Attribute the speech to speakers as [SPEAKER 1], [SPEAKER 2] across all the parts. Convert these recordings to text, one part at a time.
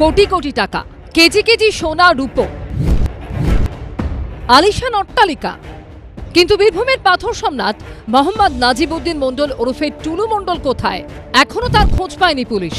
[SPEAKER 1] কোটি কোটি টাকা, KG KG সোনা রূপো, আলিশান অট্টালিকা। কিন্তু বীরভূমের পাথর সম্রাট মোহাম্মদ নাজিবউদ্দিন মণ্ডল ওরফে টুলু মণ্ডল কোথায়? এখনো তার খোঁজ পায়নি পুলিশ।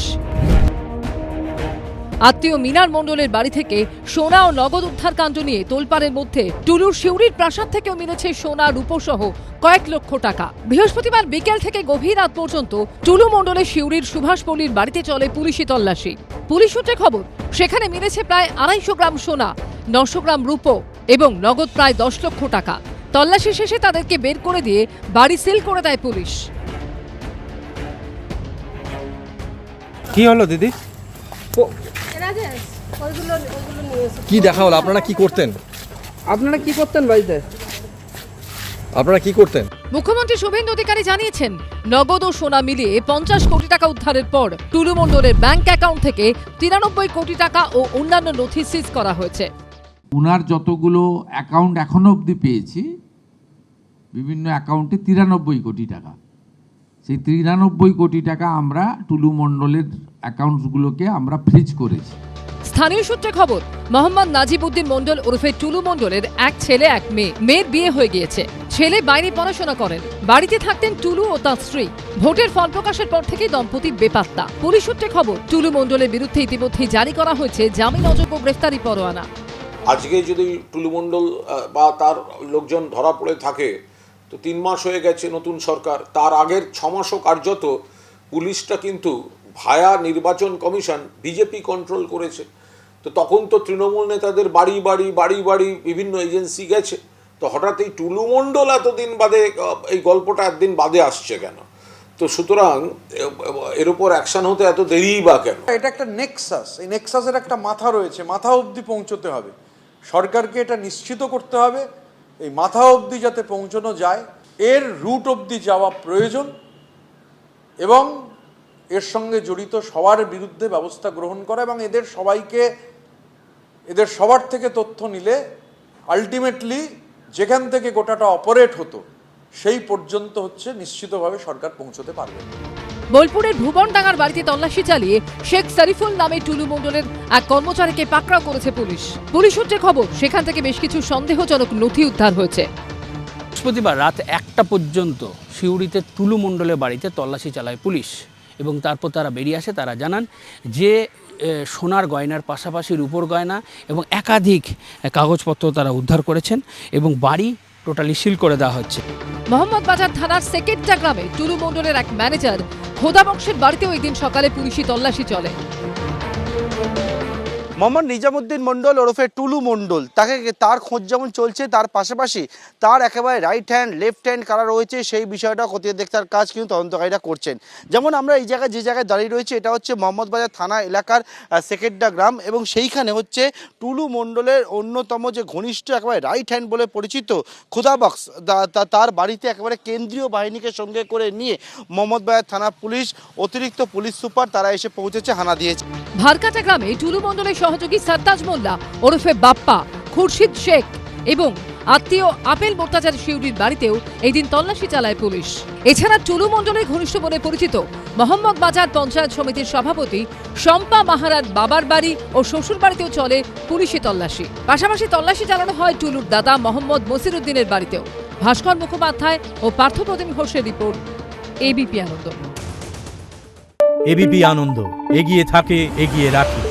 [SPEAKER 1] আত্মীয় মিনার মণ্ডলের বাড়ি থেকে সোনা ও নগদ উদ্ধার কাণ্ড নিয়ে তোলপাড়ের মধ্যে টুলুর শিউরির প্রাসাদ থেকেও মিলেছে সোনা রূপো সহ কয়েক লক্ষ টাকা। বৃহস্পতিবার বিকেল থেকে গভীর রাত পর্যন্ত টুলু মণ্ডলের শিউরির সুভাষপল্লীর বাড়িতে চলে পুলিশি তল্লাশি। পুলিশ সূত্রে খবর, সেখানে মিলেছে প্রায় 250 গ্রাম সোনা, 900 গ্রাম রূপো এবং নগদ প্রায় 10 লক্ষ টাকা। তল্লাশি শেষে তাদেরকে বের করে দিয়ে বাড়ি সিল করে দেয় পুলিশ।
[SPEAKER 2] কি হলো দিদি?
[SPEAKER 3] কি দেখা হলো? আপনারা কি করতেন?
[SPEAKER 2] বাড়িতে?
[SPEAKER 3] আপনারা কি করতেন?
[SPEAKER 1] মুখ্যমন্ত্রী শুভেন্দু অধিকারী জানিয়েছেন, নগদ ও সোনা মিলিয়ে 50 কোটি টাকা উদ্ধারের পর টুলু মণ্ডলের ব্যাংক অ্যাকাউন্ট থেকে 93 কোটি টাকা ও অন্যান্য নথি সিজ করা হয়েছে।
[SPEAKER 4] উনার যতগুলো অ্যাকাউন্ট এখনো অবধি পেয়েছি, বিভিন্ন অ্যাকাউন্টে 93 কোটি টাকা। সেই 93 কোটি টাকা আমরা টুলু মণ্ডলের অ্যাকাউন্টসগুলোকে আমরা ফ্রিজ করেছি।
[SPEAKER 1] স্থানীয় সূত্রে খবর, মোহাম্মদ নাজিবউদ্দিন মণ্ডল ওরফে টুলু মণ্ডলের এক ছেলে এক মেয়ে। মেয়ের বিয়ে হয়ে গিয়েছে, ছেলে বাইরে পড়াশোনা করেন। বাড়িতে থাকতেন টুলু ও তার স্ত্রী। ভোটের ফল প্রকাশের পর থেকে দম্পতি বেপাত্তা। পুলিশ সূত্রে খবর, টুলু মণ্ডলের বিরুদ্ধে ইতিমধ্যেই জারি করা হয়েছে জামিন অযোগ্য গ্রেফতারি পরোয়ানা।
[SPEAKER 5] আজকে যদি টুলু মণ্ডল বা তার লোকজন ধরা পড়ে থাকে, তো 3 মাস হয়ে গেছে নতুন সরকার। তার আগের 6 মাসও কার্যত পুলিশটা কিন্তু ভায়া নির্বাচন কমিশন বিজেপি কন্ট্রোল করেছে। তো তখন তো তৃণমূল নেতাদের বাড়ি বাড়ি বিভিন্ন এজেন্সি গেছে। তো হঠাৎ এই টুলু মণ্ডল এতদিন বাদে, এই গল্পটা একদিন বাদে আসছে কেন? তো সুতরাং এর উপর অ্যাকশন হতে এত দেরি বা কেন?
[SPEAKER 6] এটা একটা নেক্সাস, এই নেক্সাসের একটা মাথা রয়েছে, মাথা অবধি পৌঁছতে হবে। সরকারকে এটা নিশ্চিত করতে হবে এই মাথা অবধি যাতে পৌঁছানো যায়, এর রুট অবধি যাওয়া প্রয়োজন এবং এর সঙ্গে জড়িত সবার বিরুদ্ধে ব্যবস্থা গ্রহণ করা এবং এদের সবার থেকে তথ্য নিলে আলটিমেটলি যেখান থেকে গোটাটা অপারেট হতো সেই পর্যন্ত নিশ্চিতভাবে সরকার পৌঁছতে পারবে।
[SPEAKER 1] বোলপুরের ভুবনডাঙ্গার বাড়িতে তল্লাশি চালিয়ে শেখ শরীফুল নামে টুলু মণ্ডলের এক কর্মচারীকে পাকড়াও করেছে পুলিশ। পুলিশ সূত্রে খবর, সেখান থেকে বেশ কিছু সন্দেহজনক নথি উদ্ধার হয়েছে।
[SPEAKER 7] বৃহস্পতিবার রাত 1টা পর্যন্ত সিউড়িতে টুলু মণ্ডলের বাড়িতে তল্লাশি চালায় পুলিশ এবং তারপর তারা বেরিয়ে আসে। তারা জানান যে সোনার গয়নার পাশাপাশি রূপোর গয়না এবং একাধিক কাগজপত্র তারা উদ্ধার করেছেন এবং বাড়ি টোটালি সিল করে দেওয়া হচ্ছে।
[SPEAKER 1] মোহাম্মদ বাজার থানার সেকেট্টা গ্রামে টুলু মণ্ডলের এক ম্যানেজার খোদা বংশের বাড়িতেও ওই দিন সকালে পুলিশি তল্লাশি চলে।
[SPEAKER 8] মোহাম্মদ নিজামুদ্দিন মণ্ডল ওরফে টুলু মণ্ডল, তার খোঁজ যেমন চলছে, তার পাশাপাশি তার একেবারে রাইট হ্যান্ড লেফট হ্যান্ড কারা রয়েছে সেই বিষয়টা খতিয়ে দেখার কাজ কিন্তু তদন্তকারীরা করছেন। যেমন আমরা এই জায়গায় যে জায়গায় দাঁড়িয়ে রয়েছে, এটা হচ্ছে মোহাম্মদ বাজার থানা এলাকার সেকেট্টা গ্রাম এবং সেইখানে টুলু মণ্ডলের অন্যতম যে ঘনিষ্ঠ একেবারে রাইট হ্যান্ড বলে পরিচিত খোদা বক্স, তার বাড়িতে একেবারে কেন্দ্রীয় বাহিনীকে সঙ্গে করে নিয়ে মোহাম্মদ বাজার থানা পুলিশ, অতিরিক্ত পুলিশ সুপার তারা এসে পৌঁছেছে, হানা দিয়েছে।
[SPEAKER 1] ভারকাটা গ্রামে টুলু মণ্ডলের সহযোগী সরতাজ মোল্লা ওরফে বাপ্পা, খুরশিদ শেখ এবং আত্মীয় আপেল মোর্তাজার শিউরির বাড়িতেও এই দিন তল্লাশি চালায় পুলিশ। এছাড়া টুলু মণ্ডলের ঘনিষ্ঠ বলে পরিচিত মোহাম্মদ বাজার পঞ্চায়েত সমিতির সভাপতি শম্পা মাহারার বাবার বাড়ি ও শ্বশুর বাড়িতেও চলে পুলিশি তল্লাশি। পাশাপাশি তল্লাশি চালানো হয় টুলুর দাদা মোহাম্মদ মসিরুদ্দিনের বাড়িতেও। ভাস্কর মুখোপাধ্যায় ও পার্থপ্রতিম ঘোষের রিপোর্ট, এবিপি আনন্দ।
[SPEAKER 2] এবিপি আনন্দ, এগিয়ে থাকে, এগিয়ে রাখে।